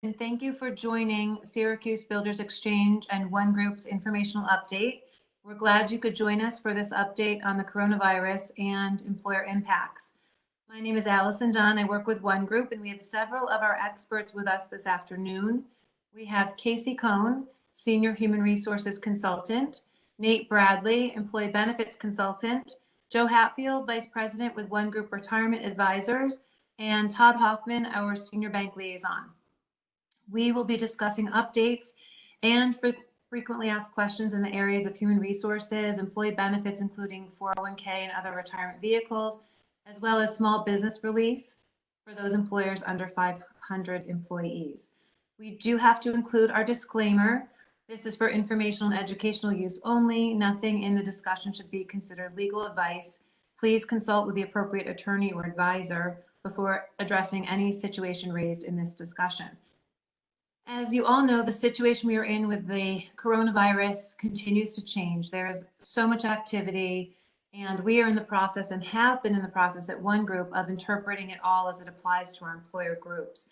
And thank you for joining Syracuse Builders Exchange and One Group's informational update. We're glad you could join us for this update on the coronavirus and employer impacts. My name is Allison Dunn. I work with One Group, and we have several of our experts with us this afternoon. We have Casey Cohn, Senior Human Resources Consultant, Nate Bradley, Employee Benefits Consultant, Joe Hatfield, Vice President with One Group Retirement Advisors, and Todd Hoffman, our Senior Bank Liaison. We will be discussing updates and frequently asked questions in the areas of human resources, employee benefits, including 401k and other retirement vehicles, as well as small business relief for those employers under 500 employees. We do have to include our disclaimer. This is for informational and educational use only. Nothing in the discussion should be considered legal advice. Please consult with the appropriate attorney or advisor before addressing any situation raised in this discussion. As you all know, the situation we are in with the coronavirus continues to change. There is so much activity, and we are in the process and have been in the process at One Group of interpreting it all as it applies to our employer groups.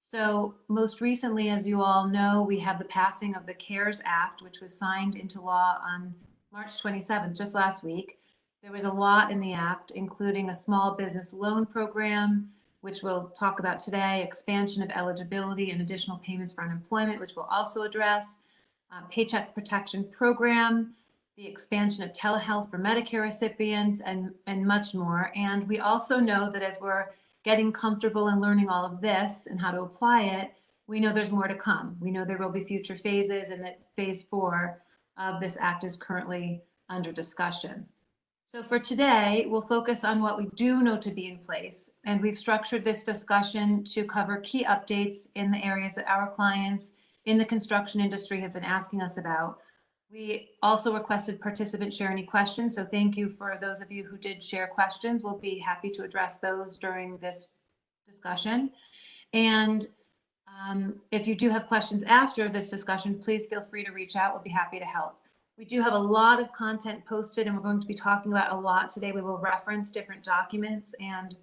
So most recently, as you all know, we have the passing of the CARES Act, which was signed into law on March 27th, just last week. There was a lot in the act, including a small business loan program, which we'll talk about today, expansion of eligibility and additional payments for unemployment, which we'll also address, paycheck protection program, the expansion of telehealth for Medicare recipients, and much more. And we also know that as we're getting comfortable and learning all of this and how to apply it, we know there's more to come. We know there will be future phases, and that phase 4 of this act is currently under discussion. So for today, we'll focus on what we do know to be in place, and we've structured this discussion to cover key updates in the areas that our clients in the construction industry have been asking us about. We also requested participants share any questions, so thank you for those of you who did share questions. We'll be happy to address those during this discussion. And if you do have questions after this discussion, please feel free to reach out. We'll be happy to help. We do have a lot of content posted, and we're going to be talking about a lot today. We will reference different documents and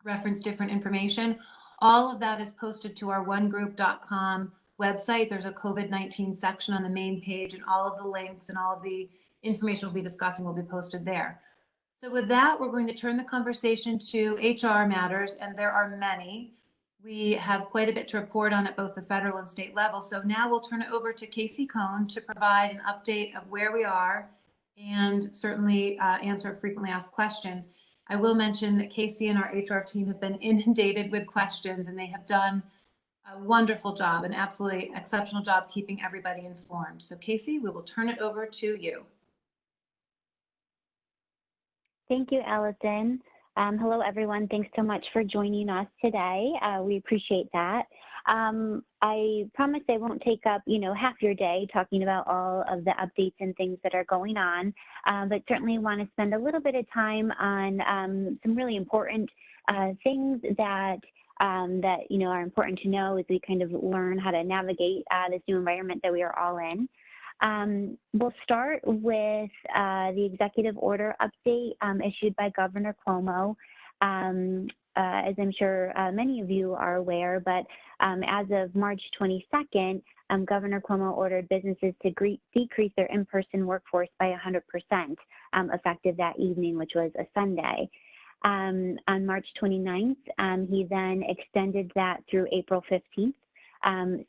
reference different information. All of that is posted to our onegroup.com website. There's a COVID-19 section on the main page, and all of the links and all of the information we'll be discussing will be posted there. So with that, we're going to turn the conversation to HR matters, and there are many. We have quite a bit to report on at both the federal and state level. So now we'll turn it over to Casey Cohn to provide an update of where we are and certainly answer frequently asked questions. I will mention that Casey and our HR team have been inundated with questions, and they have done a wonderful job, an absolutely exceptional job keeping everybody informed. So Casey, we will turn it over to you. Thank you, Allison. Hello, everyone. Thanks so much for joining us today. We appreciate that. I promise I won't take up, half your day talking about all of the updates and things that are going on, but certainly want to spend a little bit of time on some really important things that are important to know as we kind of learn how to navigate this new environment that we are all in. We'll start with the executive order update issued by Governor Cuomo. As I'm sure many of you are aware, but as of March 22nd, Governor Cuomo ordered businesses to decrease their in-person workforce by 100%, effective that evening, which was a Sunday. On March 29th, he then extended that through April 15th.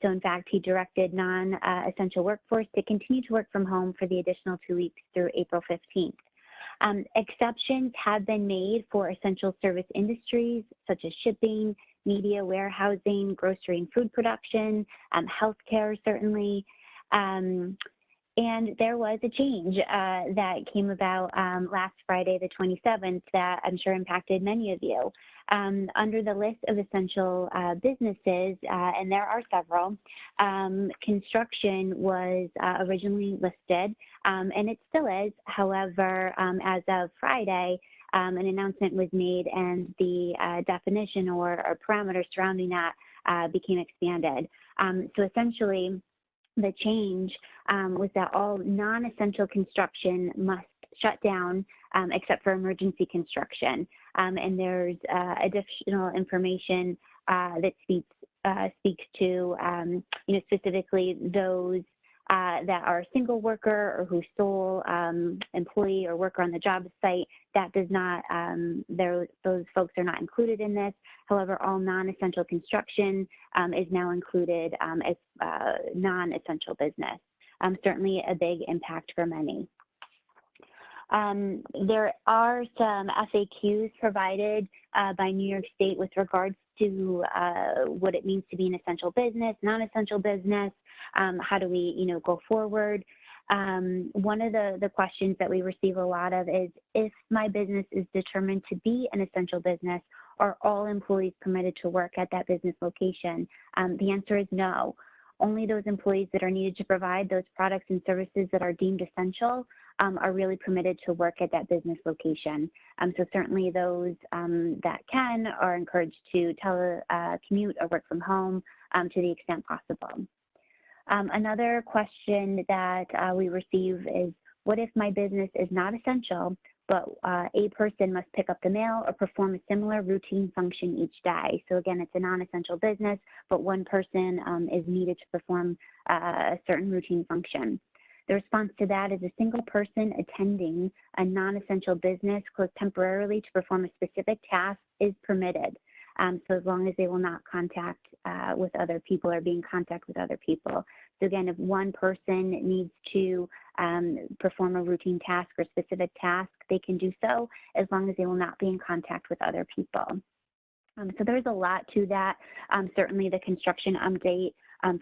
So in fact, he directed non-essential workforce to continue to work from home for the additional 2 weeks through April 15th. Exceptions have been made for essential service industries such as shipping, media, warehousing, grocery and food production, healthcare certainly. And there was a change that came about last Friday, the 27th, that I'm sure impacted many of you. Under the list of essential businesses, and there are several, construction was originally listed, and it still is. However, as of Friday, an announcement was made, and the definition or parameters surrounding that became expanded. So essentially, the change was that all non-essential construction must shut down except for emergency construction. And there's additional information that speaks speaks to, specifically those that are a single worker or whose sole employee or worker on the job site. That does not, those folks are not included in this. However, all non-essential construction is now included as non-essential business. Certainly a big impact for many. There are some FAQs provided by New York State with regards to what it means to be an essential business, non-essential business. How do we, go forward? One of the questions that we receive a lot of is, if my business is determined to be an essential business, are all employees permitted to work at that business location? The answer is no. Only those employees that are needed to provide those products and services that are deemed essential are really permitted to work at that business location. So certainly those that can are encouraged to telecommute or work from home to the extent possible. Another question that we receive is, what if my business is not essential, but a person must pick up the mail or perform a similar routine function each day? So again, it's a non-essential business, but one person is needed to perform a certain routine function. The response to that is, a single person attending a non-essential business closed temporarily to perform a specific task is permitted. So as long as they will not contact with other people or be in contact with other people. So again, if one person needs to perform a routine task or specific task, they can do so as long as they will not be in contact with other people. So there's a lot to that. Certainly the construction update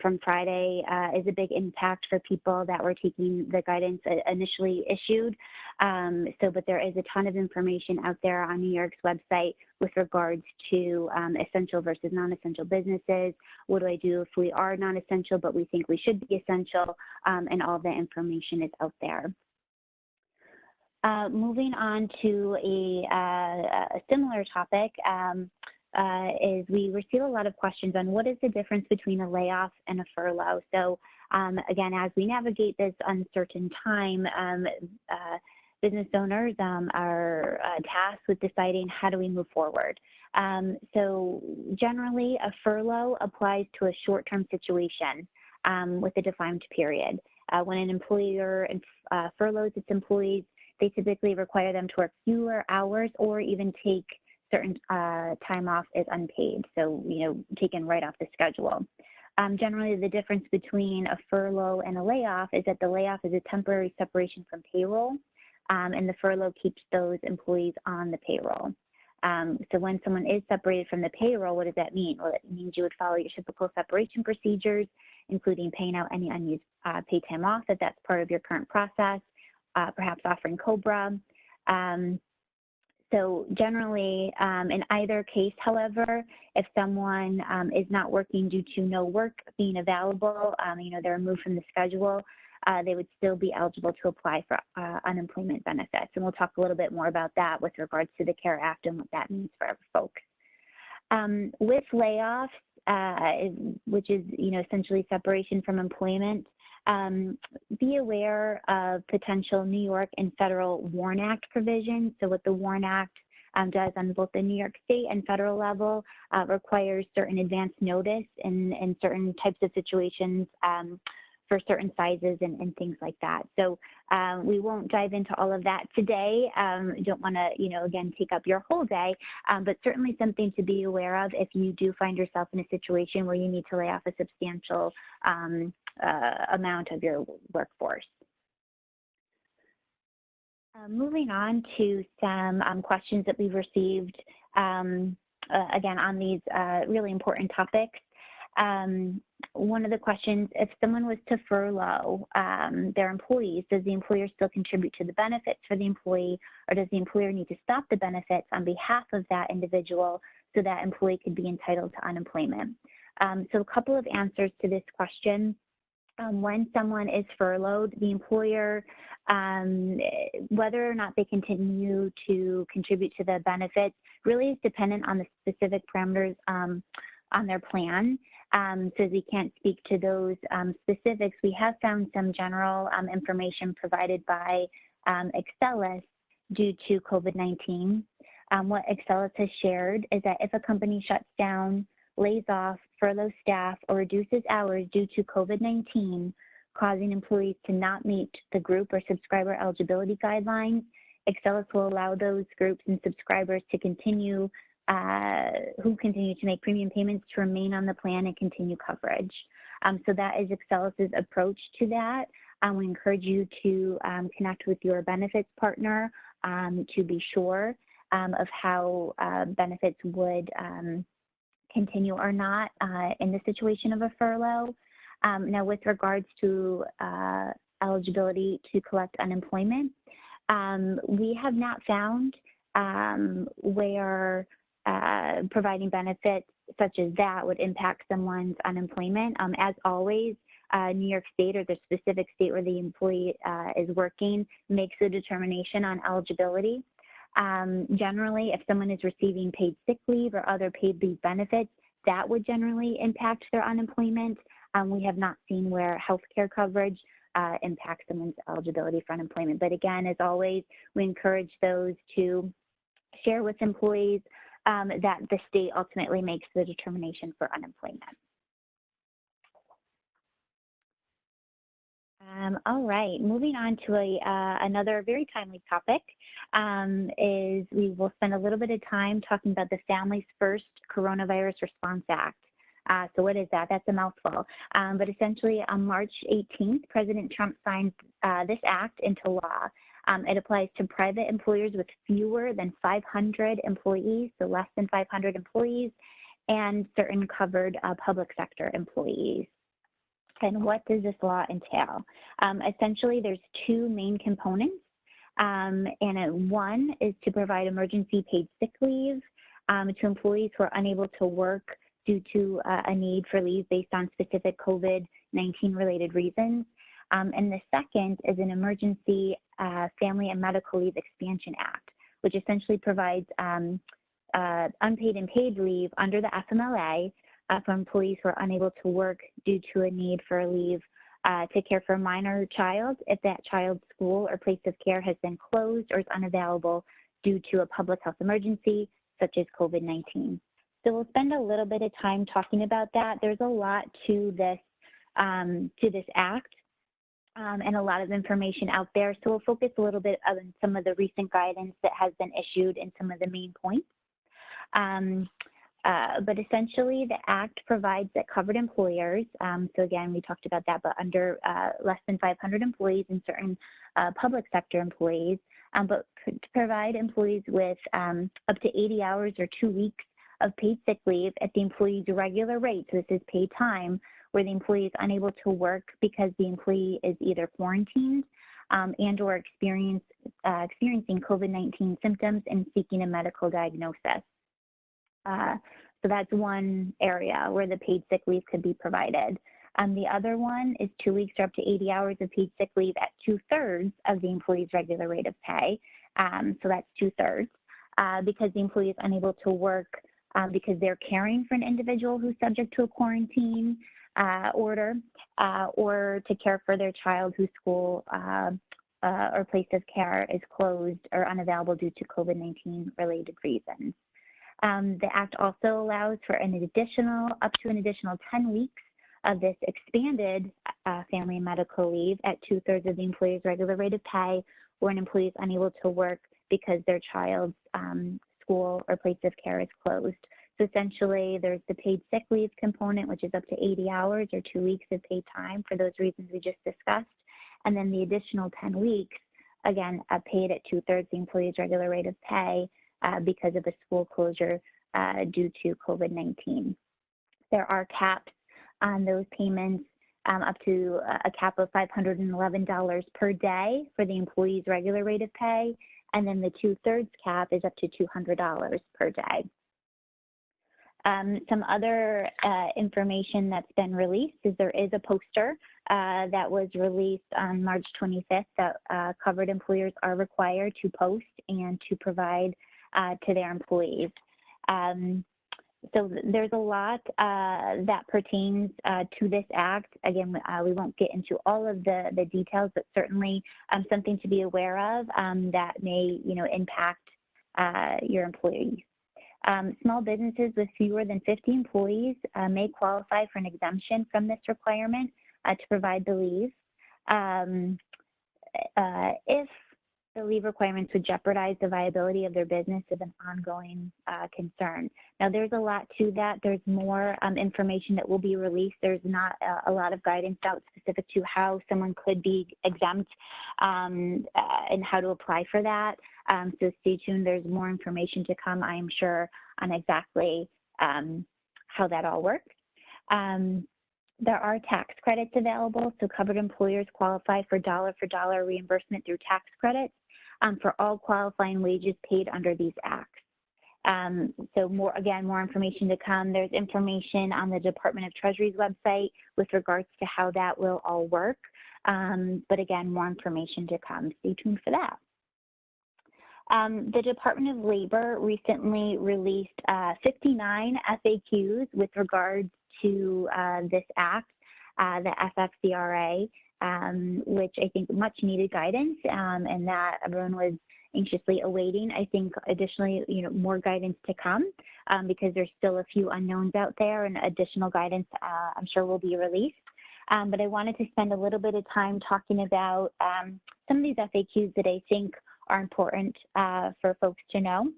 from Friday is a big impact for people that were taking the guidance initially issued. But there is a ton of information out there on New York's website with regards to essential versus non-essential businesses. What do I do if we are non-essential, but we think we should be essential? And all the information is out there. Moving on to a similar topic, is we receive a lot of questions on what is the difference between a layoff and a furlough. So again, as we navigate this uncertain time, business owners are tasked with deciding, how do we move forward? So generally, a furlough applies to a short-term situation with a defined period. When an employer furloughs its employees, they typically require them to work fewer hours or even take certain time off is unpaid, so taken right off the schedule. Generally, the difference between a furlough and a layoff is that the layoff is a temporary separation from payroll, and the furlough keeps those employees on the payroll. So when someone is separated from the payroll, what does that mean? Well, it means you would follow your typical separation procedures, including paying out any unused paid time off if that's part of your current process, perhaps offering COBRA. So generally, in either case, however, if someone is not working due to no work being available, they're removed from the schedule, they would still be eligible to apply for unemployment benefits. And we'll talk a little bit more about that with regards to the CARE Act and what that means for folks. With layoffs, which is essentially separation from employment, be aware of potential New York and federal WARN Act provisions. So what the WARN Act does on both the New York State and federal level requires certain advance notice in certain types of situations for certain sizes and things like that. So we won't dive into all of that today. Don't want to, again, take up your whole day, but certainly something to be aware of if you do find yourself in a situation where you need to lay off a substantial amount of your workforce. Moving on to some questions that we've received, again, on these really important topics. One of the questions, if someone was to furlough their employees, does the employer still contribute to the benefits for the employee, or does the employer need to stop the benefits on behalf of that individual so that employee could be entitled to unemployment? So a couple of answers to this question. When someone is furloughed, the employer, whether or not they continue to contribute to the benefits, really is dependent on the specific parameters on their plan. So we can't speak to those specifics. We have found some general information provided by Excelis due to COVID-19. What Excelis has shared is that if a company shuts down, lays off, furlough staff, or reduces hours due to COVID-19, causing employees to not meet the group or subscriber eligibility guidelines, Excelis will allow those groups and subscribers to continue, who continue to make premium payments to remain on the plan and continue coverage. So that is Excelis's approach to that. We encourage you to connect with your benefits partner to be sure of how benefits would continue or not in the situation of a furlough. Now, with regards to eligibility to collect unemployment, we have not found where providing benefits such as that would impact someone's unemployment. As always, New York State or the specific state where the employee is working makes a determination on eligibility. Generally, if someone is receiving paid sick leave or other paid leave benefits, that would generally impact their unemployment. We have not seen where healthcare coverage impacts someone's eligibility for unemployment. But again, as always, we encourage those to share with employees that the state ultimately makes the determination for unemployment. All right, moving on to another very timely topic is we will spend a little bit of time talking about the Families First Coronavirus Response Act. So what is that? That's a mouthful. But essentially on March 18th, President Trump signed this act into law. It applies to private employers with fewer than 500 employees, so less than 500 employees, and certain covered public sector employees. And what does this law entail? Essentially, there's two main components. One is to provide emergency paid sick leave to employees who are unable to work due to a need for leave based on specific COVID-19 related reasons. And the second is an Emergency Family and Medical Leave Expansion Act, which essentially provides unpaid and paid leave under the FMLA for employees who are unable to work due to a need for a leave to care for a minor child if that child's school or place of care has been closed or is unavailable due to a public health emergency such as COVID-19. So we'll spend a little bit of time talking about that. There's a lot to this act and a lot of information out there. So we'll focus a little bit on some of the recent guidance that has been issued and some of the main points. But essentially, the act provides that covered employers, so again, we talked about that, but under less than 500 employees and certain public sector employees, but to provide employees with up to 80 hours or 2 weeks of paid sick leave at the employee's regular rate. So this is paid time where the employee is unable to work because the employee is either quarantined and or experiencing COVID-19 symptoms and seeking a medical diagnosis. So that's one area where the paid sick leave could be provided. The other one is 2 weeks or up to 80 hours of paid sick leave at 2/3 of the employee's regular rate of pay. So that's 2/3 because the employee is unable to work because they're caring for an individual who's subject to a quarantine order or to care for their child whose school or place of care is closed or unavailable due to COVID-19 related reasons. The Act also allows for up to an additional 10 weeks of this expanded family and medical leave at 2/3 of the employee's regular rate of pay, where an employee is unable to work because their child's school or place of care is closed. So essentially, there's the paid sick leave component, which is up to 80 hours or 2 weeks of paid time for those reasons we just discussed. And then the additional 10 weeks, again, paid at 2/3 the employee's regular rate of pay because of a school closure due to COVID-19. There are caps on those payments up to a cap of $511 per day for the employee's regular rate of pay. And then the 2/3 cap is up to $200 per day. Some other information that's been released is there is a poster that was released on March 25th that covered employers are required to post and to provide to their employees. So there's a lot that pertains to this act. Again, we won't get into all of the details, but certainly something to be aware of that may, impact your employees. Small businesses with fewer than 50 employees may qualify for an exemption from this requirement to provide the leave. If the leave requirements would jeopardize the viability of their business is an ongoing concern. Now, there's a lot to that. There's more information that will be released. There's not a lot of guidance out specific to how someone could be exempt and how to apply for that. So stay tuned. There's more information to come, I am sure, on exactly how that all works. There are tax credits available, so covered employers qualify for dollar reimbursement through tax credits for all qualifying wages paid under these acts. So more information to come. There's information on the Department of Treasury's website with regards to how that will all work. But again, more information to come. Stay tuned for that. The Department of Labor recently released 59 FAQs with regards to this act, the FFCRA, which I think much needed guidance and that everyone was anxiously awaiting. I think additionally, more guidance to come because there's still a few unknowns out there and additional guidance I'm sure will be released. But I wanted to spend a little bit of time talking about some of these FAQs that I think are important for folks to know.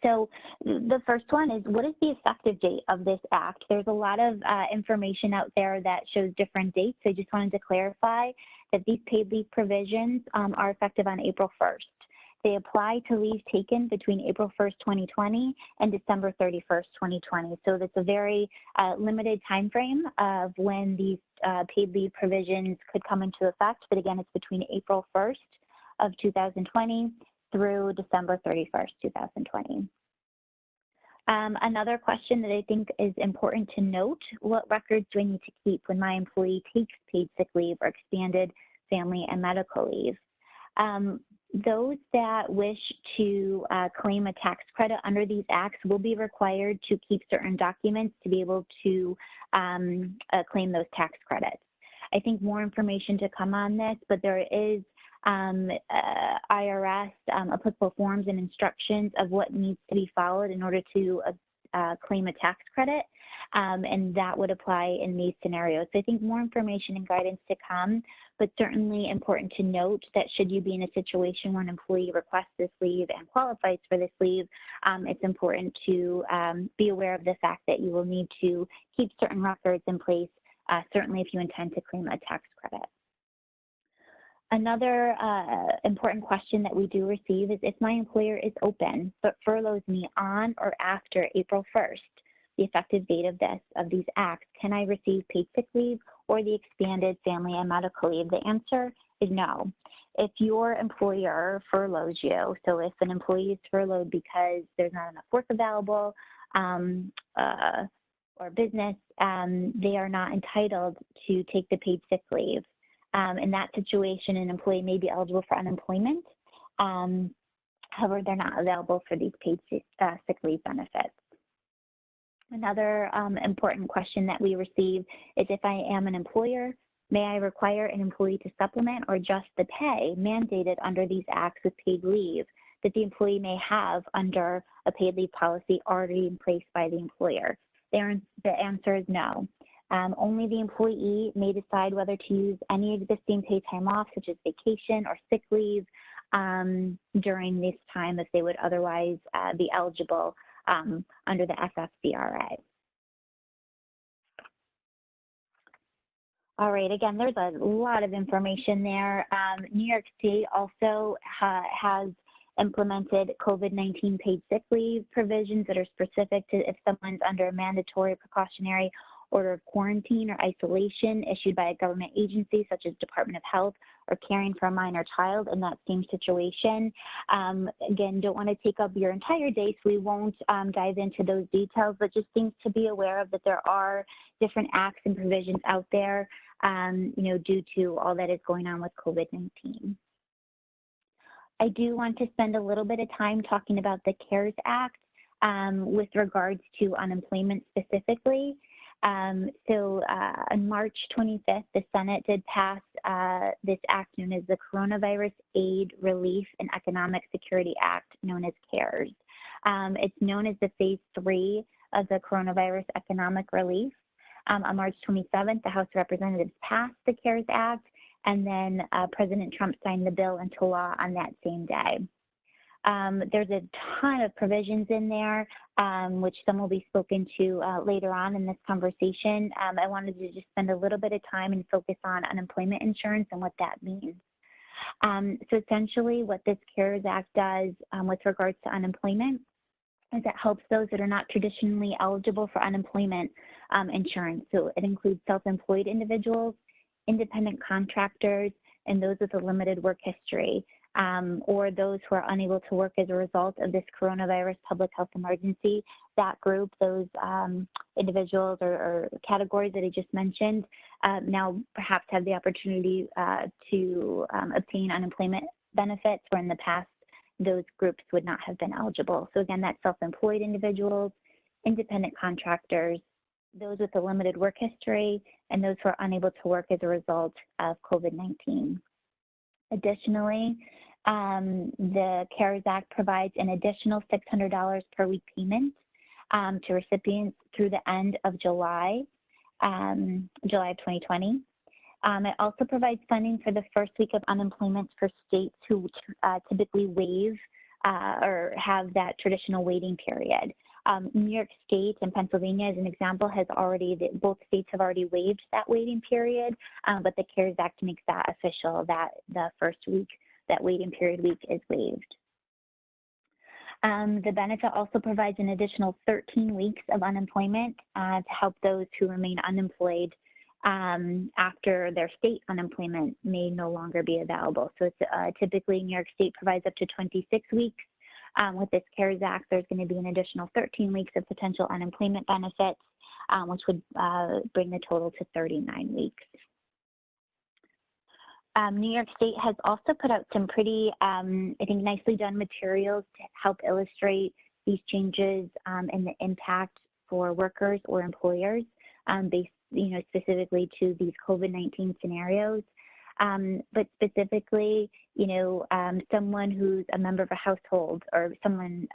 So the first one is, what is the effective date of this act? There's a lot of information out there that shows different dates. So I just wanted to clarify that these paid leave provisions are effective on April 1st. They apply to leave taken between April 1st, 2020 and December 31st, 2020. So that's a very limited time frame of when these paid leave provisions could come into effect. But again, it's between April 1st of 2020 through December 31st, 2020. Another question that I think is important to note: what records do I need to keep when my employee takes paid sick leave or expanded family and medical leave? Those that wish to claim a tax credit under these acts will be required to keep certain documents to be able to claim those tax credits. I think more information to come on this, but there is IRS applicable forms and instructions of what needs to be followed in order to claim a tax credit, and that would apply in these scenarios. So I think more information and guidance to come, but certainly important to note that should you be in a situation where an employee requests this leave and qualifies for this leave, it's important to be aware of the fact that you will need to keep certain records in place, certainly if you intend to claim a tax credit. Another important question that we do receive is, if my employer is open but furloughs me on or after April 1st, the effective date of these acts, can I receive paid sick leave or the expanded family and medical leave? The answer is no. If your employer furloughs you, so if an employee is furloughed because there's not enough work available or business, they are not entitled to take the paid sick leave. In that situation, an employee may be eligible for unemployment. However, they're not available for these paid sick leave benefits. Another important question that we receive is, if I am an employer, may I require an employee to supplement or adjust the pay mandated under these acts with paid leave that the employee may have under a paid leave policy already in place by the employer? The answer is no. Only the employee may decide whether to use any existing paid time off, such as vacation or sick leave, during this time if they would otherwise be eligible under the FFCRA. All right, again, there's a lot of information there. New York State also has implemented COVID-19 paid sick leave provisions that are specific to if someone's under a mandatory precautionary order of quarantine or isolation issued by a government agency such as Department of Health, or caring for a minor child in that same situation. Again, don't want to take up your entire day, so we won't dive into those details, but just things to be aware of, that there are different acts and provisions out there, due to all that is going on with COVID-19. I do want to spend a little bit of time talking about the CARES Act with regards to unemployment specifically. So on March 25th, the Senate did pass this act known as the Coronavirus Aid, Relief, and Economic Security Act, known as CARES. It's known as the phase 3 of the coronavirus economic relief. On March 27th, the House of Representatives passed the CARES Act, and then President Trump signed the bill into law on that same day. There's a ton of provisions in there, which some will be spoken to later on in this conversation. I wanted to just spend a little bit of time and focus on unemployment insurance and what that means. So essentially what this CARES Act does with regards to unemployment is it helps those that are not traditionally eligible for unemployment insurance. So it includes self-employed individuals, independent contractors, and those with a limited work history, or those who are unable to work as a result of this coronavirus public health emergency. That group, those individuals or categories that I just mentioned, now perhaps have the opportunity to obtain unemployment benefits, where in the past those groups would not have been eligible. So again, that's self-employed individuals, independent contractors, those with a limited work history, and those who are unable to work as a result of COVID-19. Additionally, the CARES Act provides an additional $600 per week payment to recipients through the end of July of 2020. It also provides funding for the first week of unemployment for states who typically waive or have that traditional waiting period. New York State and Pennsylvania, as an example, both states have already waived that waiting period, but the CARES Act makes that official, that the first week, that waiting period week, is waived. The benefit also provides an additional 13 weeks of unemployment to help those who remain unemployed after their state unemployment may no longer be available. So it's typically New York State provides up to 26 weeks. With this CARES Act, there's going to be an additional 13 weeks of potential unemployment benefits, which would bring the total to 39 weeks. New York State has also put out some pretty, I think, nicely done materials to help illustrate these changes and the impact for workers or employers based, specifically to these COVID-19 scenarios. But specifically, someone who's a member of a household or someone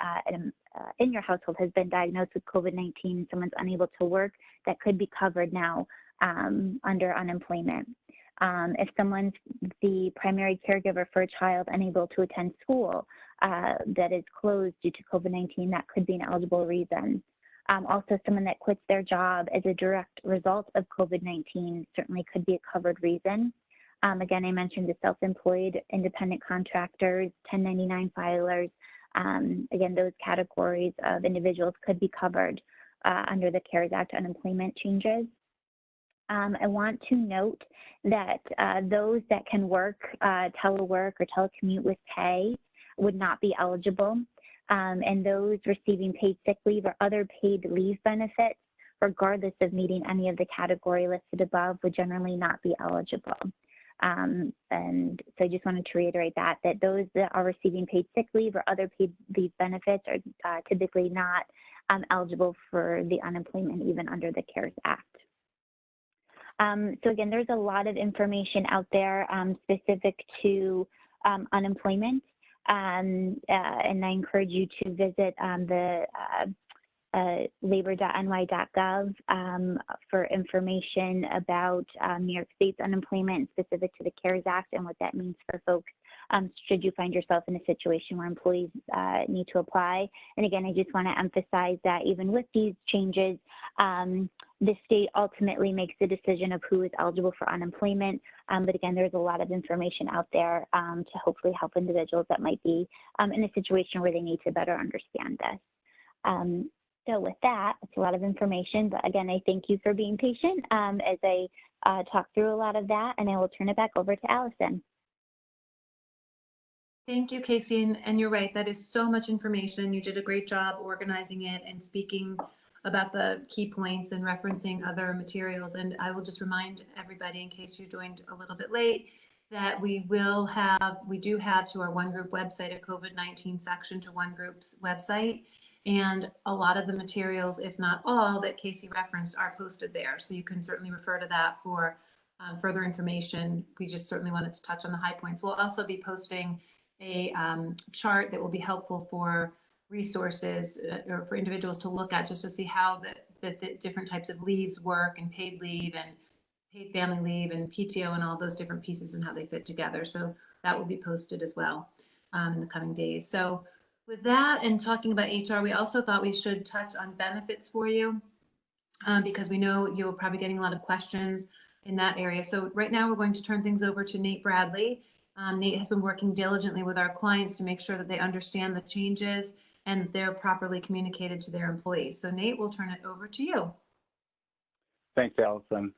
in your household has been diagnosed with COVID-19, someone's unable to work, that could be covered now under unemployment. If someone's the primary caregiver for a child unable to attend school that is closed due to COVID-19, that could be an eligible reason. Also, someone that quits their job as a direct result of COVID-19 certainly could be a covered reason. Again, I mentioned the self-employed, independent contractors, 1099 filers. Again, those categories of individuals could be covered under the CARES Act unemployment changes. I want to note that those that can work, telework or telecommute with pay would not be eligible. And those receiving paid sick leave or other paid leave benefits, regardless of meeting any of the category listed above, would generally not be eligible. And so I just wanted to reiterate that those that are receiving paid sick leave or other paid leave benefits are typically not eligible for the unemployment even under the CARES Act. So again, there's a lot of information out there specific to unemployment, and I encourage you to visit the labor.ny.gov for information about New York State's unemployment specific to the CARES Act and what that means for folks should you find yourself in a situation where employees need to apply. And again, I just want to emphasize that even with these changes, the state ultimately makes the decision of who is eligible for unemployment. But again, there's a lot of information out there to hopefully help individuals that might be in a situation where they need to better understand this. So with that, it's a lot of information, but again, I thank you for being patient as I talk through a lot of that, and I will turn it back over to Allison. Thank you, Casey, and you're right, that is so much information. You did a great job organizing it and speaking about the key points and referencing other materials. And I will just remind everybody, in case you joined a little bit late, that we do have to our One Group website a COVID-19 section to One Group's website. And a lot of the materials, if not all, that Casey referenced are posted there. So you can certainly refer to that for further information. We just certainly wanted to touch on the high points. We'll also be posting a chart that will be helpful for resources or for individuals to look at just to see how the different types of leaves work, and paid leave and paid family leave and PTO and all those different pieces and how they fit together. So that will be posted as well in the coming days. So with that and talking about HR, we also thought we should touch on benefits for you because we know you're probably getting a lot of questions in that area. So right now we're going to turn things over to Nate Bradley. Nate has been working diligently with our clients to make sure that they understand the changes and they're properly communicated to their employees. So Nate, we'll turn it over to you. Thanks, Allison.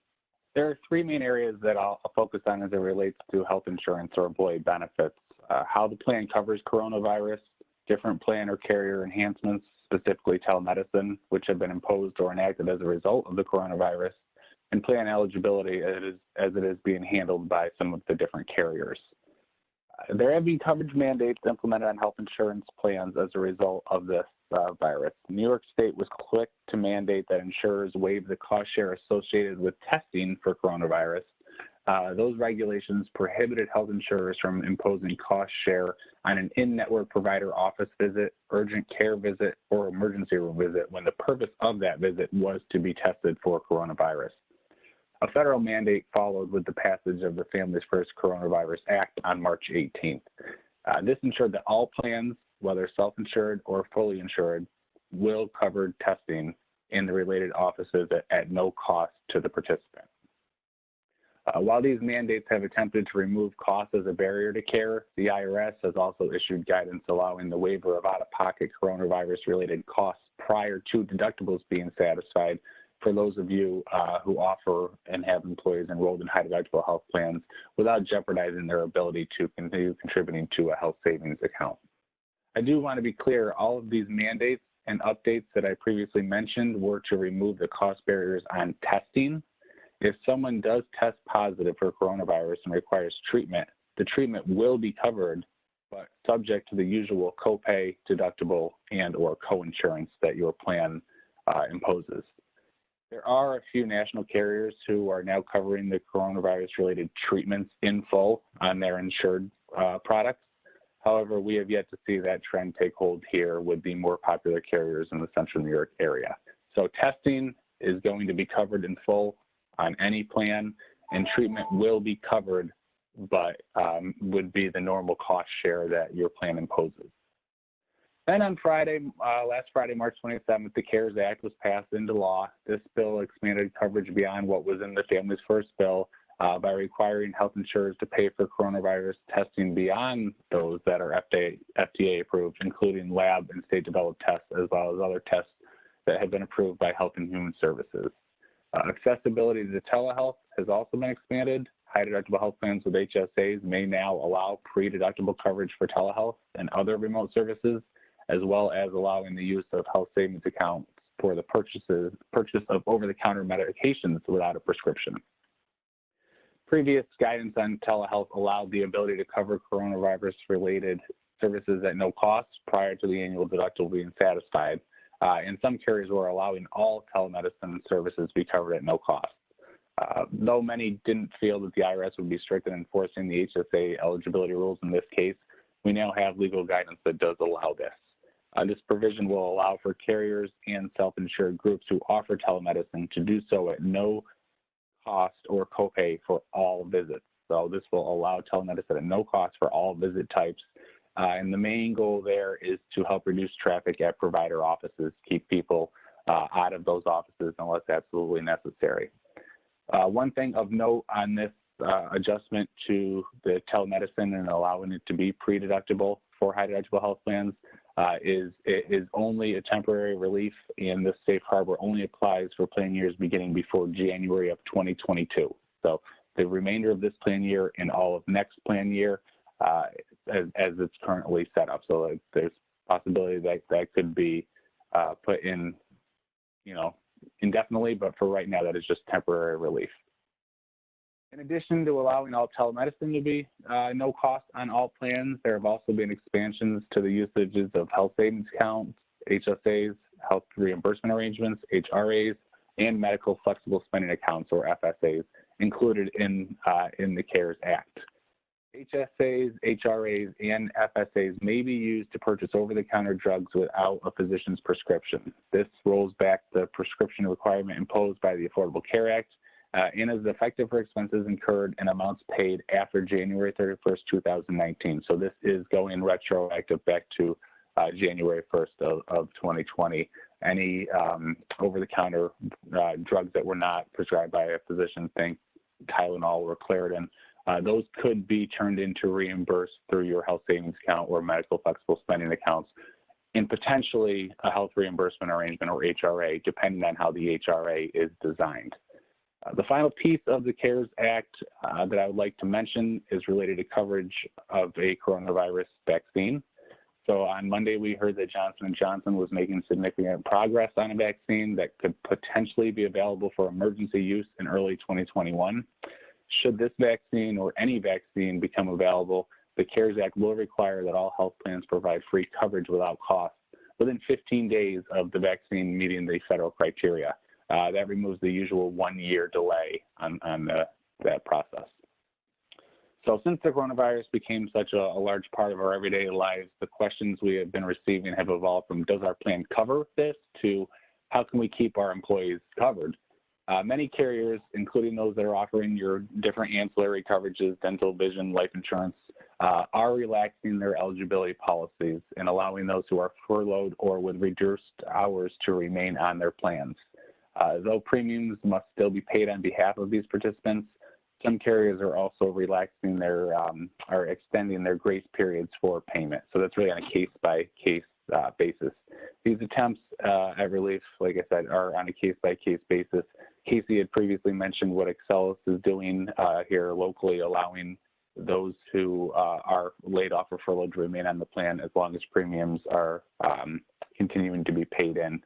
There are three main areas that I'll focus on as it relates to health insurance or employee benefits. How the plan covers coronavirus, different plan or carrier enhancements, specifically telemedicine, which have been imposed or enacted as a result of the coronavirus, and plan eligibility as it is being handled by some of the different carriers. There have been coverage mandates implemented on health insurance plans as a result of this virus. New York State was quick to mandate that insurers waive the cost share associated with testing for coronavirus. Those regulations prohibited health insurers from imposing cost share on an in-network provider office visit, urgent care visit, or emergency room visit when the purpose of that visit was to be tested for coronavirus. A federal mandate followed with the passage of the Families First Coronavirus Act on March 18th. This ensured that all plans, whether self-insured or fully insured, will cover testing in the related offices at no cost to the participant. While these mandates have attempted to remove costs as a barrier to care, the IRS has also issued guidance allowing the waiver of out-of-pocket coronavirus-related costs prior to deductibles being satisfied for those of you who offer and have employees enrolled in high-deductible health plans without jeopardizing their ability to continue contributing to a health savings account. I do want to be clear, all of these mandates and updates that I previously mentioned were to remove the cost barriers on testing. If someone does test positive for coronavirus and requires treatment, the treatment will be covered, but subject to the usual copay, deductible, and/or coinsurance that your plan imposes. There are a few national carriers who are now covering the coronavirus-related treatments in full on their insured products. However, we have yet to see that trend take hold here with the more popular carriers in the central New York area. So testing is going to be covered in full on any plan, and treatment will be covered, but would be the normal cost share that your plan imposes. Then on Friday, last Friday, March 27th, the CARES Act was passed into law. This bill expanded coverage beyond what was in the Families First bill by requiring health insurers to pay for coronavirus testing beyond those that are FDA approved, including lab and state-developed tests, as well as other tests that have been approved by Health and Human Services. Accessibility to telehealth has also been expanded. High-deductible health plans with HSAs may now allow pre-deductible coverage for telehealth and other remote services, as well as allowing the use of health savings accounts for the purchase of over-the-counter medications without a prescription. Previous guidance on telehealth allowed the ability to cover coronavirus-related services at no cost prior to the annual deductible being satisfied. And some carriers were allowing all telemedicine services to be covered at no cost. Though many didn't feel that the IRS would be strict in enforcing the HSA eligibility rules in this case, we now have legal guidance that does allow this. This provision will allow for carriers and self-insured groups who offer telemedicine to do so at no cost or copay for all visits. So this will allow telemedicine at no cost for all visit types. And the main goal there is to help reduce traffic at provider offices, keep people out of those offices unless absolutely necessary. One thing of note on this adjustment to the telemedicine and allowing it to be pre-deductible for high-deductible health plans is it is only a temporary relief, and this safe harbor only applies for plan years beginning before January of 2022. So the remainder of this plan year and all of next plan year as it's currently set up. So there's possibility that that could be put in, indefinitely, but for right now, that is just temporary relief. In addition to allowing all telemedicine to be no cost on all plans, there have also been expansions to the usages of health savings accounts, HSAs, health reimbursement arrangements, HRAs, and medical flexible spending accounts, or FSAs, included in the CARES Act. HSAs, HRAs, and FSAs may be used to purchase over-the-counter drugs without a physician's prescription. This rolls back the prescription requirement imposed by the Affordable Care Act and is effective for expenses incurred and amounts paid after January 31st, 2019. So this is going retroactive back to January 1st of 2020. Any over-the-counter drugs that were not prescribed by a physician, think Tylenol or Claritin, those could be turned into reimbursed through your health savings account or medical flexible spending accounts, and potentially a health reimbursement arrangement or HRA, depending on how the HRA is designed. The final piece of the CARES Act that I would like to mention is related to coverage of a coronavirus vaccine. So on Monday, we heard that Johnson & Johnson was making significant progress on a vaccine that could potentially be available for emergency use in early 2021. Should this vaccine or any vaccine become available, the CARES Act will require that all health plans provide free coverage without cost within 15 days of the vaccine meeting the federal criteria. That removes the usual 1-year delay on that process. So since the coronavirus became such a large part of our everyday lives, the questions we have been receiving have evolved from does our plan cover this to how can we keep our employees covered? Many carriers, including those that are offering your different ancillary coverages, dental, vision, life insurance, are relaxing their eligibility policies and allowing those who are furloughed or with reduced hours to remain on their plans. Though premiums must still be paid on behalf of these participants, some carriers are also relaxing their, are extending their grace periods for payment. So that's really on a case-by-case basis. These attempts at relief, like I said, are on a case-by-case basis. Casey had previously mentioned what Excellus is doing here locally, allowing those who are laid off or furloughed to remain on the plan as long as premiums are continuing to be paid in.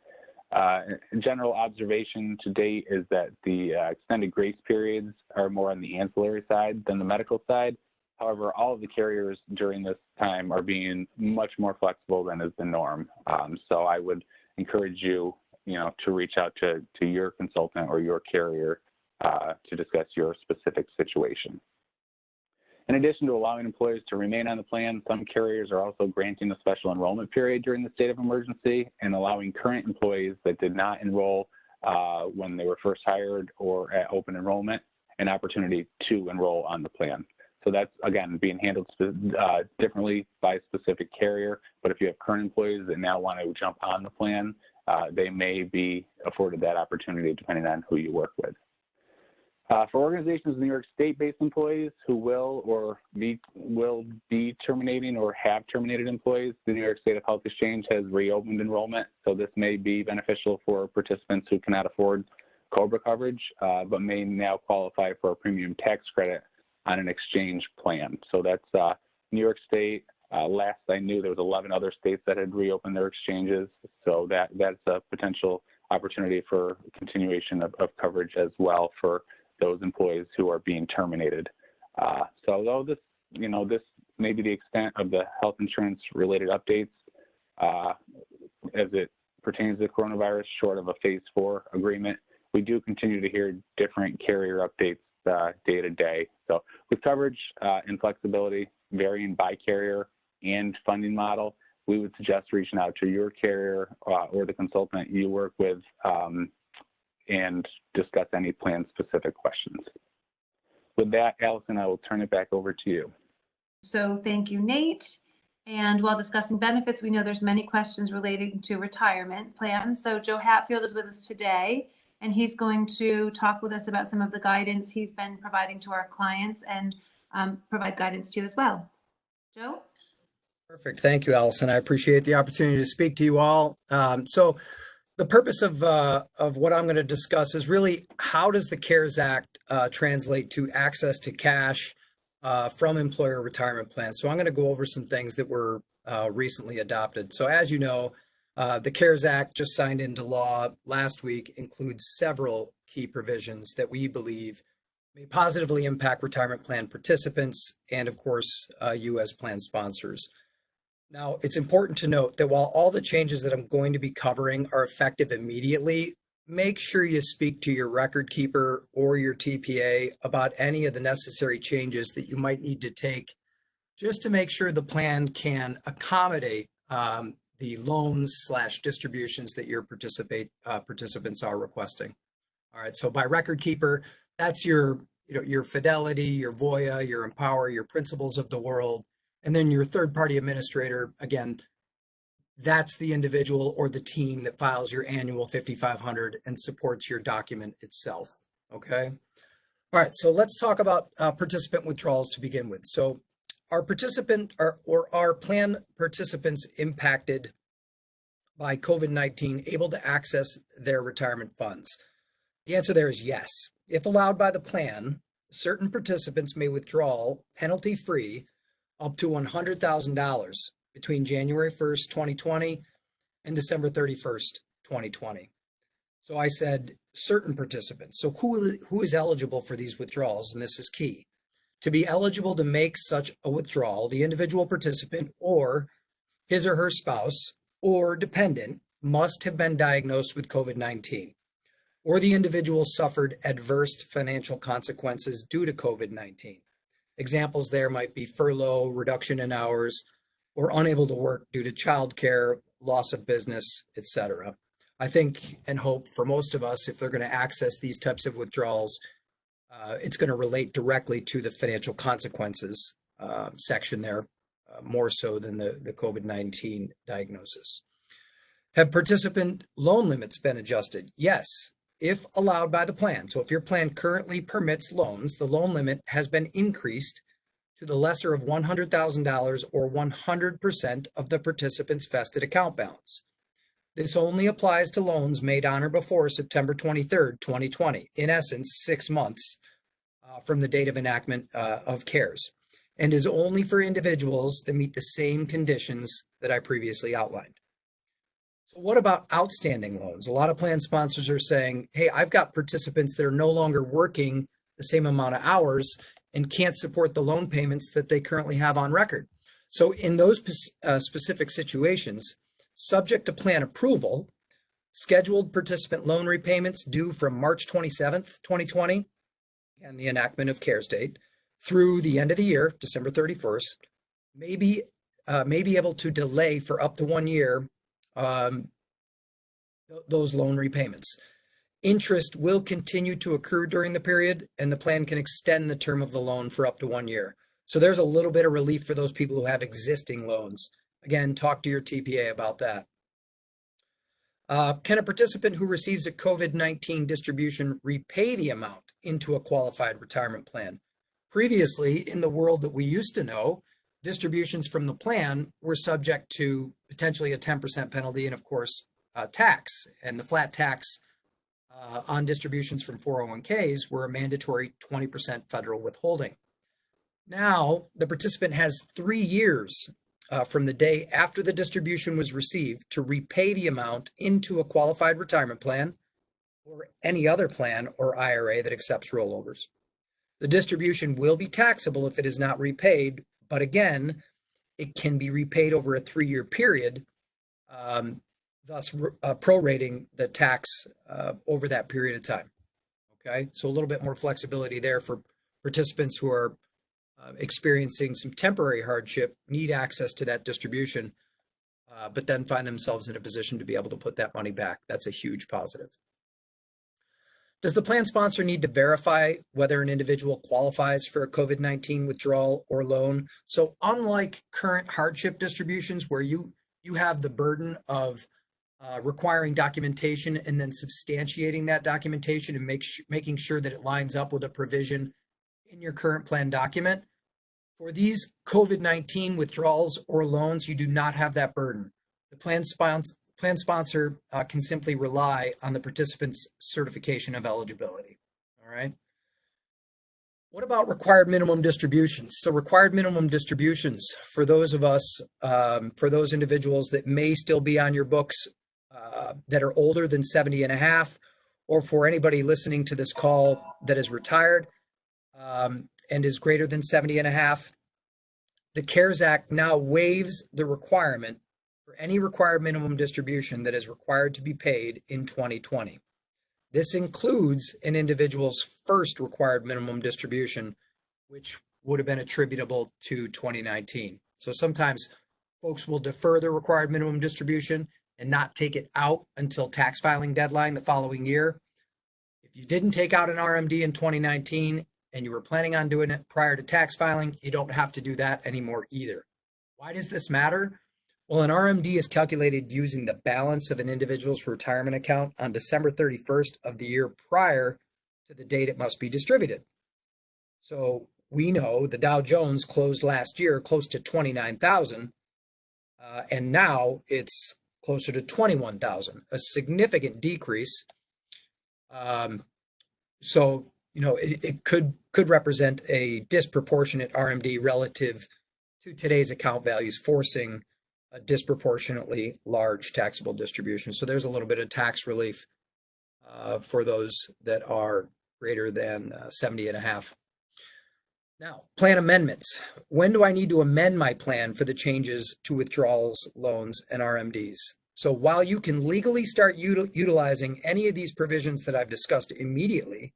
General observation to date is that the extended grace periods are more on the ancillary side than the medical side. However, all of the carriers during this time are being much more flexible than is the norm. So I would encourage you, to reach out to your consultant or your carrier to discuss your specific situation. In addition to allowing employees to remain on the plan, some carriers are also granting a special enrollment period during the state of emergency and allowing current employees that did not enroll when they were first hired or at open enrollment an opportunity to enroll on the plan. So that's, again, being handled differently by a specific carrier. But if you have current employees that now want to jump on the plan, they may be afforded that opportunity depending on who you work with. For organizations of New York State-based employees who will be terminating or have terminated employees, the New York State of Health Exchange has reopened enrollment. So this may be beneficial for participants who cannot afford COBRA coverage, but may now qualify for a premium tax credit on an exchange plan. So that's New York State. Last I knew, there was 11 other states that had reopened their exchanges. So that's a potential opportunity for continuation of coverage as well for those employees who are being terminated. So although this may be the extent of the health insurance related updates as it pertains to the coronavirus, short of a phase 4 agreement, we do continue to hear different carrier updates day to day. So with coverage and flexibility varying by carrier and funding model, we would suggest reaching out to your carrier or the consultant you work with and discuss any plan-specific questions. With that, Allison, I will turn it back over to you. So thank you, Nate. And while discussing benefits, we know there's many questions relating to retirement plans. So Joe Hatfield is with us today, and he's going to talk with us about some of the guidance he's been providing to our clients and provide guidance to you as well. Joe? Perfect. Thank you, Allison. I appreciate the opportunity to speak to you all. So the purpose of what I'm going to discuss is really how does the CARES Act translate to access to cash from employer retirement plans. So I'm going to go over some things that were recently adopted. So as you know, the CARES Act just signed into law last week includes several key provisions that we believe may positively impact retirement plan participants and, of course, you as plan sponsors. Now, it's important to note that while all the changes that I'm going to be covering are effective immediately, make sure you speak to your record keeper or your TPA about any of the necessary changes that you might need to take just to make sure the plan can accommodate the loans/distributions that your participants are requesting. All right, so by record keeper, that's your Fidelity, your Voya, your Empower, your Principals of the world, and then your third-party administrator. Again, that's the individual or the team that files your annual 5500 and supports your document itself. Okay. All right, so let's talk about participant withdrawals to begin with. So our participant or our plan participants impacted by COVID-19 able to access their retirement funds? The answer there is yes. If allowed by the plan, certain participants may withdraw penalty-free up to $100,000 between January 1st, 2020 and December 31st, 2020. So I said certain participants. So who is eligible for these withdrawals? And this is key. To be eligible to make such a withdrawal, the individual participant or his or her spouse or dependent must have been diagnosed with COVID-19, or the individual suffered adverse financial consequences due to COVID-19. Examples there might be furlough, reduction in hours, or unable to work due to childcare, loss of business, etc. I think and hope for most of us, if they're going to access these types of withdrawals, it's going to relate directly to the financial consequences section there, more so than the COVID-19 diagnosis. Have participant loan limits been adjusted? Yes, if allowed by the plan. So if your plan currently permits loans, the loan limit has been increased to the lesser of $100,000 or 100% of the participant's vested account balance. This only applies to loans made on or before September 23rd, 2020, in essence, 6 months from the date of enactment of CARES, and is only for individuals that meet the same conditions that I previously outlined. So what about outstanding loans? A lot of plan sponsors are saying, hey, I've got participants that are no longer working the same amount of hours and can't support the loan payments that they currently have on record. So in those specific situations, subject to plan approval, scheduled participant loan repayments due from March 27th, 2020, and the enactment of CARES date, through the end of the year, December 31st, may be able to delay for up to 1 year those loan repayments. Interest will continue to accrue during the period, and the plan can extend the term of the loan for up to 1 year. So there's a little bit of relief for those people who have existing loans. Again, talk to your TPA about that. Can a participant who receives a COVID-19 distribution repay the amount into a qualified retirement plan? Previously, in the world that we used to know, distributions from the plan were subject to potentially a 10% penalty and, of course, tax. And the flat tax on distributions from 401ks were a mandatory 20% federal withholding. Now, the participant has 3 years from the day after the distribution was received to repay the amount into a qualified retirement plan or any other plan or IRA that accepts rollovers. The distribution will be taxable if it is not repaid, but again, it can be repaid over a 3-year period, thus prorating the tax over that period of time. Okay, so a little bit more flexibility there for participants who are experiencing some temporary hardship, need access to that distribution, but then find themselves in a position to be able to put that money back. That's a huge positive. Does the plan sponsor need to verify whether an individual qualifies for a COVID-19 withdrawal or loan? So unlike current hardship distributions where you have the burden of requiring documentation and then substantiating that documentation and making sure that it lines up with a provision in your current plan document, for these COVID-19 withdrawals or loans, you do not have that burden. The plan sponsor can simply rely on the participant's certification of eligibility. All right. What about required minimum distributions? So required minimum distributions for those of us, for those individuals that may still be on your books that are older than 70 and a half, or for anybody listening to this call that is retired and is greater than 70 and a half, the CARES Act now waives the requirement for any required minimum distribution that is required to be paid in 2020. This includes an individual's first required minimum distribution, which would have been attributable to 2019. So sometimes folks will defer the required minimum distribution and not take it out until tax filing deadline the following year. If you didn't take out an RMD in 2019 and you were planning on doing it prior to tax filing, you don't have to do that anymore either. Why does this matter? Well, an RMD is calculated using the balance of an individual's retirement account on December 31st of the year prior to the date it must be distributed. So we know the Dow Jones closed last year close to 29,000, and now it's closer to 21,000, a significant decrease. So, you know, it could represent a disproportionate RMD relative to today's account values, forcing a disproportionately large taxable distribution. So there's a little bit of tax relief for those that are greater than 70 and a half. Now, plan amendments. When do I need to amend my plan for the changes to withdrawals, loans, and RMDs? So while you can legally start utilizing any of these provisions that I've discussed immediately,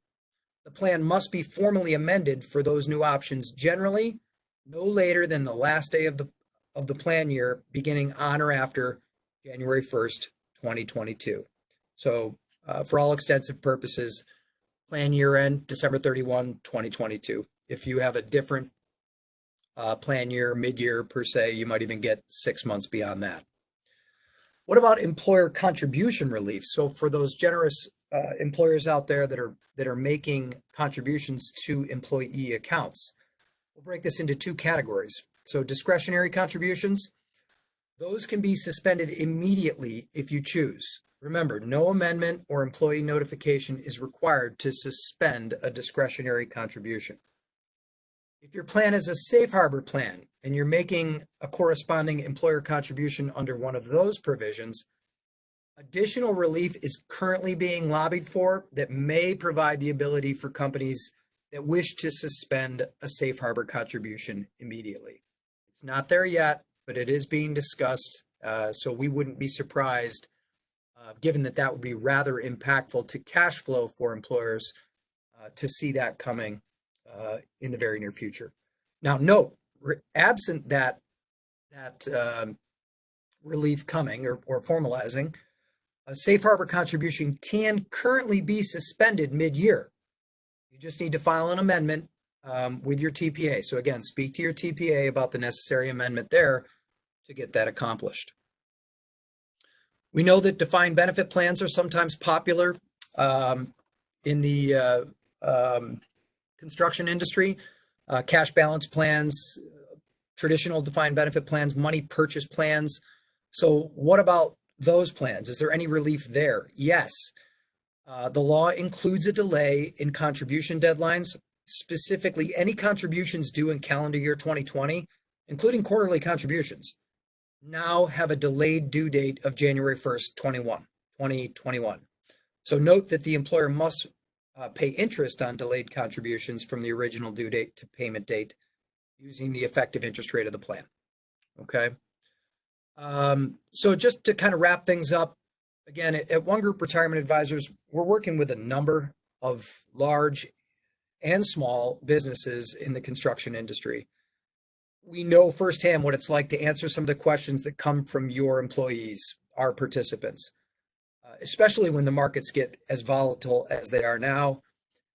the plan must be formally amended for those new options generally no later than the last day of the plan year, beginning on or after January 1st, 2022. So for all extensive purposes, plan year end, December 31, 2022. If you have a different plan year, mid-year per se, you might even get 6 months beyond that. What about employer contribution relief? So for those generous employers out there that are making contributions to employee accounts, we'll break this into two categories. So discretionary contributions, those can be suspended immediately if you choose. Remember, no amendment or employee notification is required to suspend a discretionary contribution. If your plan is a safe harbor plan and you're making a corresponding employer contribution under one of those provisions, additional relief is currently being lobbied for that may provide the ability for companies that wish to suspend a safe harbor contribution immediately. It's not there yet, but it is being discussed. So we wouldn't be surprised, given that would be rather impactful to cash flow for employers, to see that coming in the very near future. Now, note, absent that relief coming or formalizing, a safe harbor contribution can currently be suspended mid-year. You just need to file an amendment with your TPA. So again, speak to your TPA about the necessary amendment there to get that accomplished. We know that defined benefit plans are sometimes popular in the construction industry. Cash balance plans, traditional defined benefit plans, money purchase plans. So what about those plans? Is there any relief there? Yes. The law includes a delay in contribution deadlines, specifically any contributions due in calendar year 2020, including quarterly contributions, now have a delayed due date of January 1st, 2021. So note that the employer must pay interest on delayed contributions from the original due date to payment date using the effective interest rate of the plan. Okay. So just to kind of wrap things up, again, at One Group Retirement Advisors, we're working with a number of large and small businesses in the construction industry. We know firsthand what it's like to answer some of the questions that come from your employees, our participants, especially when the markets get as volatile as they are now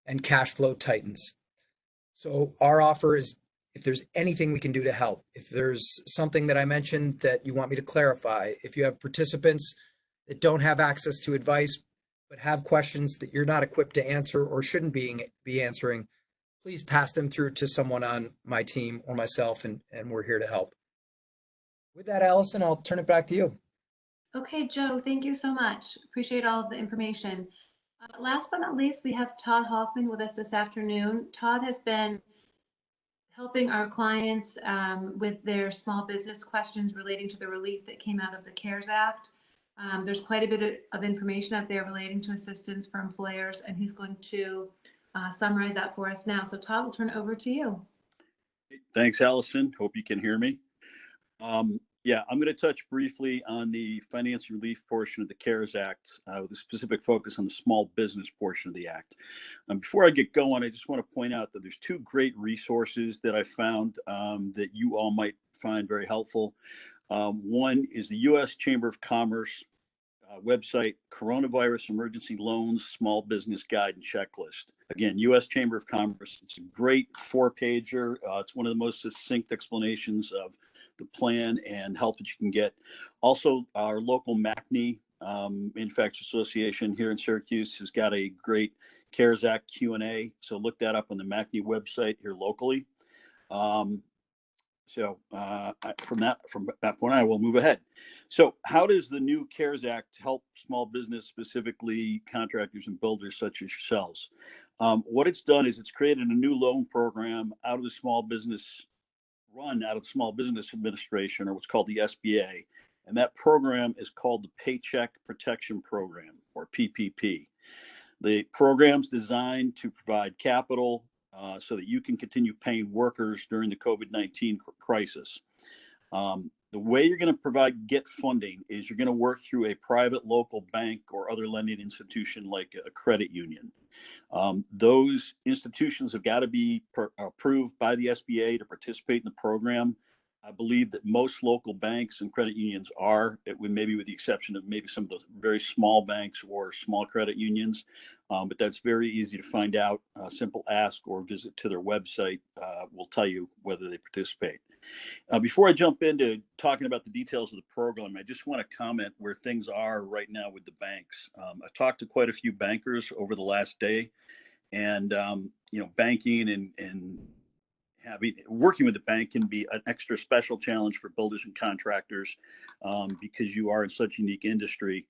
and cash flow tightens. So our offer is, if there's anything we can do to help, if there's something that I mentioned that you want me to clarify, if you have participants that don't have access to advice but have questions that you're not equipped to answer or shouldn't be answering, please pass them through to someone on my team or myself, and we're here to help. With that, Allison, I'll turn it back to you. Okay, Joe, thank you so much. Appreciate all of the information. Last but not least, we have Todd Hoffman with us this afternoon. Todd has been helping our clients with their small business questions relating to the relief that came out of the CARES Act. There's quite a bit of information out there relating to assistance for employers, and he's going to summarize that for us now. So Todd, we'll turn it over to you. Thanks, Allison. Hope you can hear me. Yeah, I'm going to touch briefly on the financial relief portion of the CARES Act with a specific focus on the small business portion of the act. Before I get going, I just want to point out that there's two great resources that I found that you all might find very helpful. One is the U.S. Chamber of Commerce website, Coronavirus Emergency Loans Small Business Guide and Checklist. Again, U.S. Chamber of Commerce. It's a great 4-pager. It's one of the most succinct explanations of the plan and help that you can get. Also, our local MACNY Manufacturers Association here in Syracuse has got a great CARES Act Q&A. So look that up on the MACNY website here locally. From that point, I will move ahead. So how does the new CARES Act help small business, specifically contractors and builders such as yourselves? What it's done is it's created a new loan program out of the Small Business Administration, or what's called the SBA. And that program is called the Paycheck Protection Program, or PPP. The program's designed to provide capital so that you can continue paying workers during the COVID-19 crisis. The way you're going to get funding is you're going to work through a private local bank or other lending institution like a credit union. Those institutions have got to be approved by the SBA to participate in the program. I believe that most local banks and credit unions are, maybe with the exception of maybe some of those very small banks or small credit unions, but that's very easy to find out. Simple ask or visit to their website will tell you whether they participate. Before I jump into talking about the details of the program, I just want to comment where things are right now with the banks. I've talked to quite a few bankers over the last day, and banking and working with the bank can be an extra special challenge for builders and contractors because you are in such a unique industry.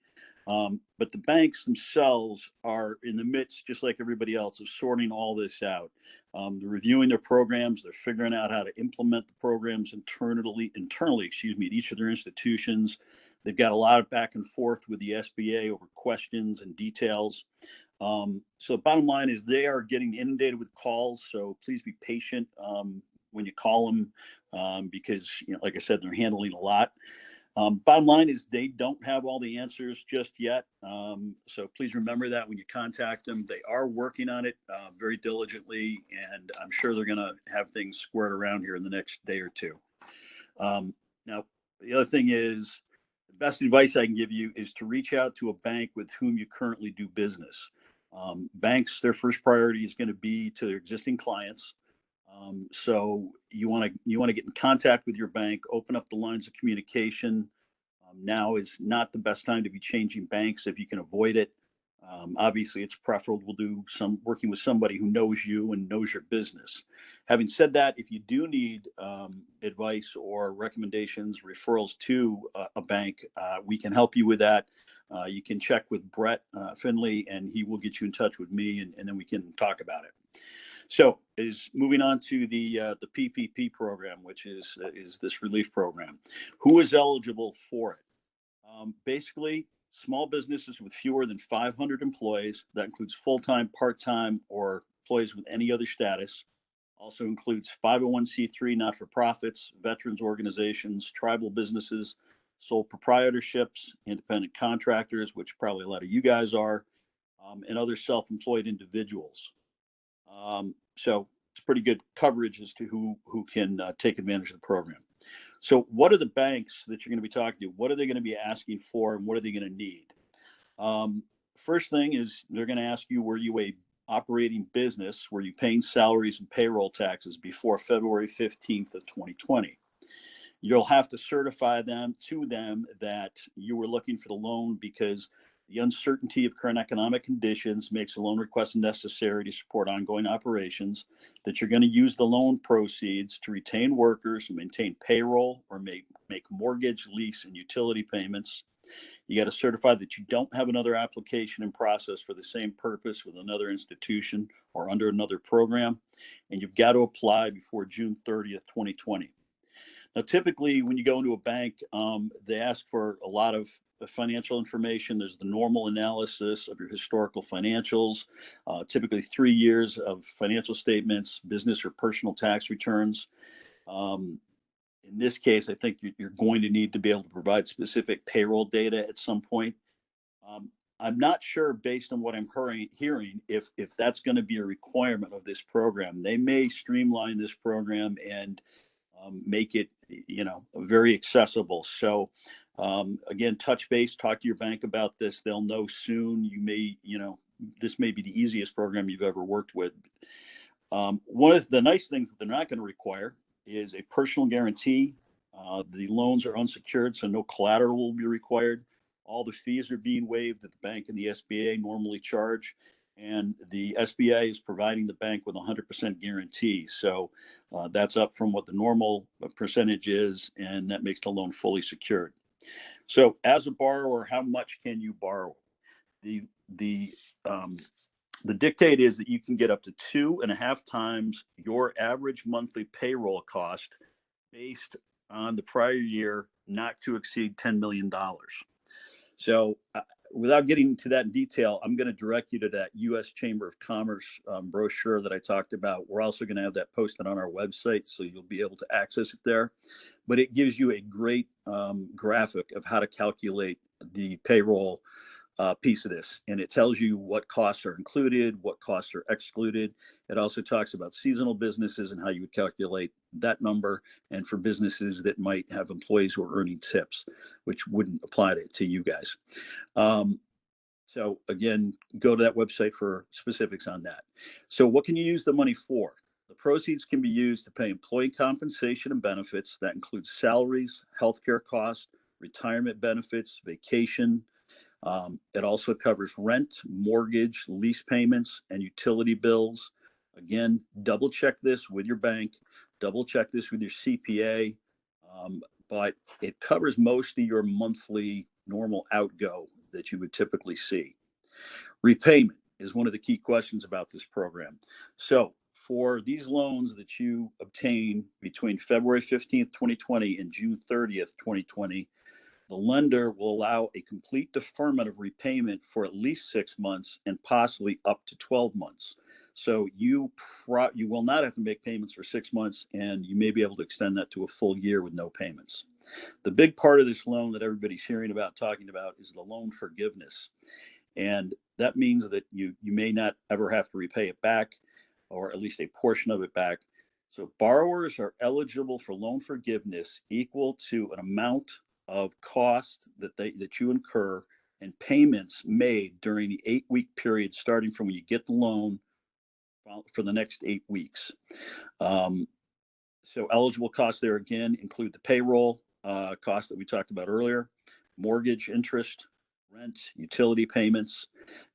But the banks themselves are in the midst, just like everybody else, of sorting all this out. They're reviewing their programs. They're figuring out how to implement the programs internally, at each of their institutions. They've got a lot of back and forth with the SBA over questions and details. So the bottom line is they are getting inundated with calls. So please be patient when you call them because, like I said, they're handling a lot. Bottom line is they don't have all the answers just yet. So please remember that when you contact them. They are working on it very diligently, and I'm sure they're going to have things squared around here in the next day or two. Now, the other thing is, the best advice I can give you is to reach out to a bank with whom you currently do business. Banks, their first priority is going to be to their existing clients. So you want to get in contact with your bank, open up the lines of communication. Now is not the best time to be changing banks if you can avoid it. Obviously, it's preferable to do some working with somebody who knows you and knows your business. Having said that, if you do need advice or recommendations, referrals to a bank, we can help you with that. You can check with Brett Finley, and he will get you in touch with me, and then we can talk about it. So, moving on to the PPP program, which is this relief program. Who is eligible for it? Basically, small businesses with fewer than 500 employees. That includes full-time, part-time, or employees with any other status. Also includes 501c3 not-for-profits, veterans organizations, tribal businesses, sole proprietorships, independent contractors, which probably a lot of you guys are, and other self-employed individuals. So it's pretty good coverage as to who can take advantage of the program. So what are the banks that you're going to be talking to? What are they going to be asking for, and what are they going to need? First thing is they're going to ask you, were you a operating business? Were you paying salaries and payroll taxes before February 15th of 2020? You'll have to certify to them that you were looking for the loan because the uncertainty of current economic conditions makes a loan request necessary to support ongoing operations, that you're going to use the loan proceeds to retain workers, maintain payroll, or make mortgage, lease, and utility payments. You got to certify that you don't have another application in process for the same purpose with another institution or under another program, and you've got to apply before June 30th, 2020. Now, typically, when you go into a bank, they ask for a lot of financial information. There's the normal analysis of your historical financials, typically 3 years of financial statements, business or personal tax returns. in this case, I think you're going to need to be able to provide specific payroll data at some point. I'm not sure, based on what I'm hearing, if that's going to be a requirement of this program. They may streamline this program and make it, very accessible. So again, touch base, talk to your bank about this. They'll know soon. This may be the easiest program you've ever worked with. One of the nice things that they're not going to require is a personal guarantee. The loans are unsecured, so no collateral will be required. All the fees are being waived that the bank and the SBA normally charge. And the SBA is providing the bank with 100% guarantee. So that's up from what the normal percentage is, and that makes the loan fully secured. So as a borrower, how much can you borrow? The dictate is that you can get up to 2.5 times your average monthly payroll cost based on the prior year, not to exceed $10 million. So without getting into that in detail, I'm going to direct you to that U.S. Chamber of Commerce brochure that I talked about. We're also going to have that posted on our website, so you'll be able to access it there. But it gives you a great graphic of how to calculate the payroll piece of this. And it tells you what costs are included, what costs are excluded. It also talks about seasonal businesses and how you would calculate that number, and for businesses that might have employees who are earning tips, which wouldn't apply to you guys. So again, go to that website for specifics on that. So what can you use the money for? The proceeds can be used to pay employee compensation and benefits. That includes salaries, healthcare costs, retirement benefits, vacation. It also covers rent, mortgage, lease payments, and utility bills. Again, double check this with your bank, double check this with your CPA, but it covers most of your monthly normal outgo that you would typically see. Repayment is one of the key questions about this program. So for these loans that you obtain between February 15th, 2020 and June 30th, 2020, the lender will allow a complete deferment of repayment for at least 6 months and possibly up to 12 months. So you will not have to make payments for 6 months, and you may be able to extend that to a full year with no payments. The big part of this loan that everybody's hearing about, talking about, is the loan forgiveness. And that means that you may not ever have to repay it back, or at least a portion of it back. So borrowers are eligible for loan forgiveness equal to an amount of cost that you incur and payments made during the 8-week period starting from when you get the loan for the next 8 weeks. So eligible costs there again include the payroll costs that we talked about earlier, mortgage interest, rent, utility payments.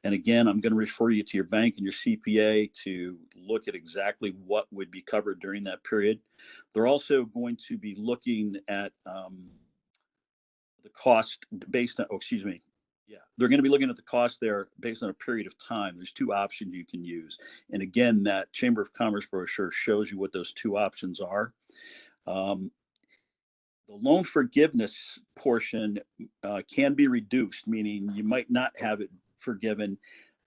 And again, I'm going to refer you to your bank and your CPA to look at exactly what would be covered during that period. They're also going to be looking at the cost based on, they're going to be looking at the cost there based on a period of time. There's 2 options you can use. And again, that Chamber of Commerce brochure shows you what those 2 options are. The loan forgiveness portion can be reduced, meaning you might not have it forgiven.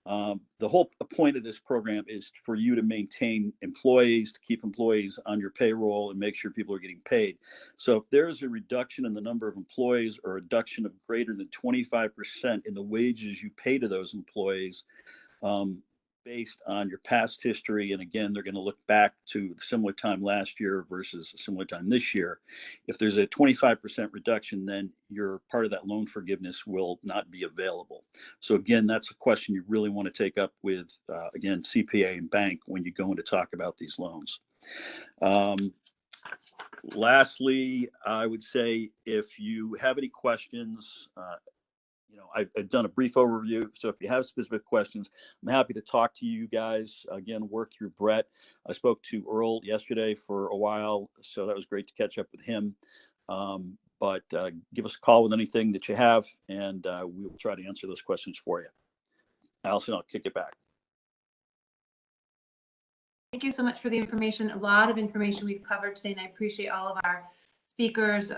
The whole point of this program is for you to maintain employees, to keep employees on your payroll and make sure people are getting paid. So if there's a reduction in the number of employees or a reduction of greater than 25% in the wages you pay to those employees, based on your past history, and again, they're going to look back to the similar time last year versus a similar time this year. If there's a 25% reduction, then your part of that loan forgiveness will not be available. So again, that's a question you really want to take up with, again, CPA and bank when you go in to talk about these loans. Lastly, I would say if you have any questions, I've done a brief overview. So if you have specific questions, I'm happy to talk to you guys. Again, work through Brett. I spoke to Earl yesterday for a while, so that was great to catch up with him. But give us a call with anything that you have, and we will try to answer those questions for you. Allison, I'll kick it back. Thank you so much for the information. A lot of information we've covered today, and I appreciate all of our speakers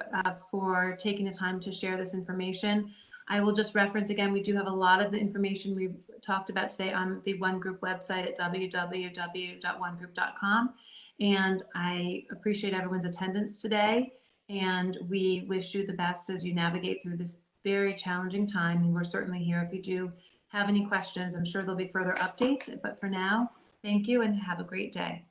for taking the time to share this information. I will just reference again, we do have a lot of the information we've talked about today on the One Group website at www.onegroup.com. And I appreciate everyone's attendance today. And we wish you the best as you navigate through this very challenging time. And we're certainly here if you do have any questions. I'm sure there'll be further updates, but for now, thank you and have a great day.